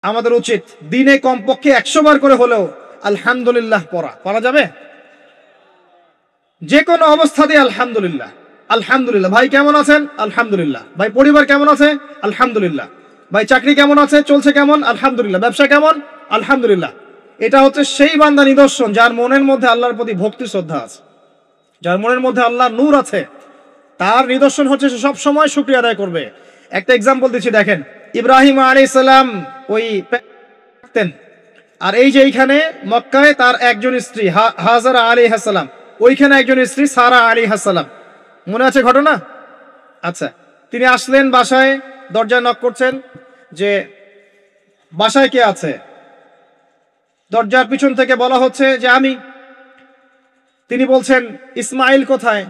আমাদের উচিত দিনে কমপক্ষে 100 বার করে হলেও আলহামদুলিল্লাহ পড়া যাবে? যে কোনো অবস্থাতেই আলহামদুলিল্লাহ আলহামদুলিল্লাহ। ভাই কেমন আছেন? আলহামদুলিল্লাহ। ভাই পরিবার কেমন আছে? আলহামদুলিল্লাহ। ভাই চাকরি কেমন আছে, চলছে কেমন? আলহামদুলিল্লাহ। ব্যবসা কেমন? আলহামদুলিল্লাহ। এটা হচ্ছে সেই বান্দা নিদর্শন যার মনের মধ্যে আল্লাহর প্রতি ভক্তি শ্রদ্ধা আছে, যার মনের মধ্যে আল্লাহর নূর আছে। তার নিদর্শন হচ্ছে সে সব সময় শুকরিয়া আদায় করবে। একটা এক্সাম্পল দিচ্ছি, দেখেন ইব্রাহিম আলাইহিস সালাম ওই থাকতেন, আর এই যে এইখানে মক্কায় তার একজন স্ত্রী হাজারা আলাইহিস সালাম, ওইখানে একজন স্ত্রী সারা আলাইহিস সালাম। মনে আছে ঘটনা? আচ্ছা, তিনি আসলেন বাসায়, দরজায় নক করছেন যে বাসায় কে আছে? দরজার পিছন থেকে বলা হচ্ছে যে আমি। তিনি বলছেন ইসমাইল কোথায়?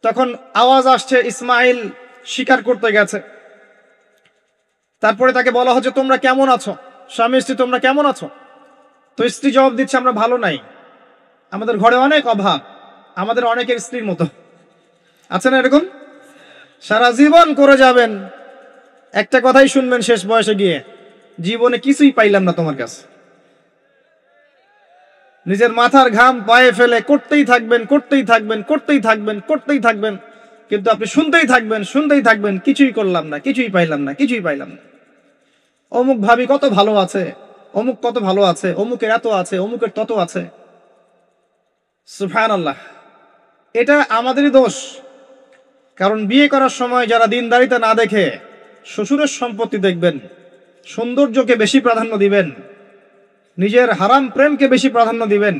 তখন আওয়াজ আসছে ইসমাইল শিকার করতে গেছে। তারপরে তাকে বলা হচ্ছে তোমরা কেমন আছো, স্বামী স্ত্রী তোমরা কেমন আছো? তো স্ত্রী জবাব দিচ্ছে আমরা ভালো নাই, আমাদের ঘরে অনেক অভাব, আমাদের অনেকের স্ত্রীর মতো। আছে না এরকম? সারা জীবন করে যাবেন, একটা কথাই শুনবেন শেষ বয়সে গিয়ে, জীবনে কিছুই পাইলাম না তোমার কাছে। নিজের মাথার ঘাম পায়ে ফেলে করতেই থাকবেন করতেই থাকবেন করতেই থাকবেন করতেই থাকবেন, কিন্তু আপনি শুনতেই থাকবেন কিছুই করলাম না, কিছুই পাইলাম না, কিছুই পাইলাম না। অমুক ভাবি কত ভালো আছে, অমুক কত ভালো আছে, অমুকের এত আছে, অমুকের তত আছে। সুবহানাল্লাহ। এটা আমাদেরই দোষ। কারণ বিয়ে করার সময় যারা দিনদারিতা না দেখে শ্বশুরের সম্পত্তি দেখবেন, সৌন্দর্যকে বেশি প্রাধান্য দিবেন, নিজের হারাম প্রেমকে বেশি প্রাধান্য দিবেন,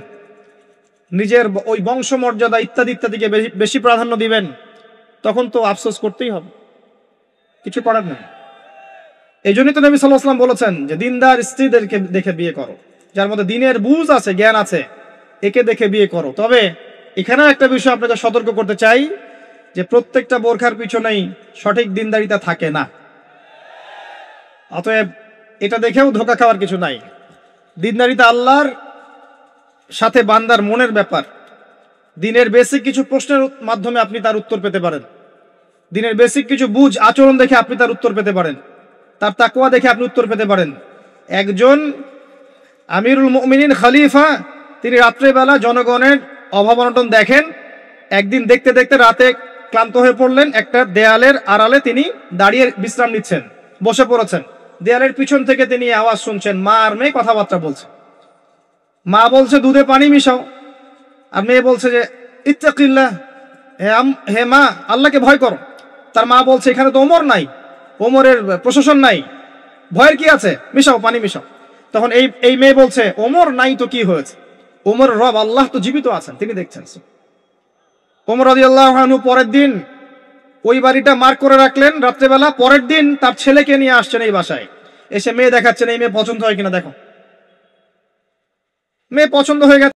নিজের ওই বংশমর্যাদা ইত্যাদি ইত্যাদিকে বেশি প্রাধান্য দিবেন, তখন তো আফসোস করতেই হবে, কিছু করার নেই। এই জন্যই তো নবী সাল্লাল্লাহু আলাইহি ওয়াসাল্লাম বলেছেন যে দিনদার স্ত্রীদেরকে দেখে বিয়ে করো, যার মধ্যে দিনের বুঝ আছে, জ্ঞান আছে, একে দেখে বিয়ে করো। তবে এখানেও একটা বিষয় আপনাকে সতর্ক করতে চাই যে প্রত্যেকটা বোরখার পিছনেই সঠিক দিনদারিতা থাকে না। অতএব এটা দেখেও ধোঁকা খাওয়ার কিছু নাই। দিনদারিতা আল্লাহর সাথে বান্দার মনের ব্যাপার। দিনের বেসিক কিছু প্রশ্নের মাধ্যমে আপনি তার উত্তর পেতে পারেন, দিনের বেসিক কিছু বুঝ আচরণ দেখে আপনি তার উত্তর পেতে পারেন, তার তাকওয়া দেখে আপনি উত্তর পেতে পারেন। একজন আমিরুল মুমিনিন খলিফা, তিনি রাত্রেবেলা জনগণের অভাব অনটন দেখেন। একদিন দেখতে দেখতে রাতে ক্লান্ত হয়ে পড়লেন, একটা দেয়ালের আড়ালে তিনি দাঁড়িয়ে বিশ্রাম নিচ্ছেন, বসে পড়েছেন। দেয়ালের পিছন থেকে তিনি আওয়াজ শুনছেন, মা আর মেয়ে কথাবার্তা বলছে। মা বলছে দুধে পানি মিশাও, আর মেয়ে বলছে যে ইত্তাকিল্লাহ, হে মা আল্লাহকে ভয় করো। তার মা বলছে এখানে তো ওমর নাই, ওমরের প্রশাসন নাই, ভয়ের কি আছে, মিশাও পানি মিশাও। তখন এই মেয়ে বলছে ওমর নাই তো কি হয়েছে, ওমর রব আল্লাহ তো জীবিত আছেন, তিনি দেখছেন। ওমর রাদিয়াল্লাহু আনহু পরের দিন ওই বাড়িটা মার্ক করে রাখলেন রাত্রেবেলা। পরের দিন তার ছেলেকে নিয়ে আসছেন এই বাসায়, এসে মেয়ে দেখাচ্ছেন, এই মেয়ে পছন্দ হয় কিনা দেখো। মেয়ে পছন্দ হয়ে গেছে।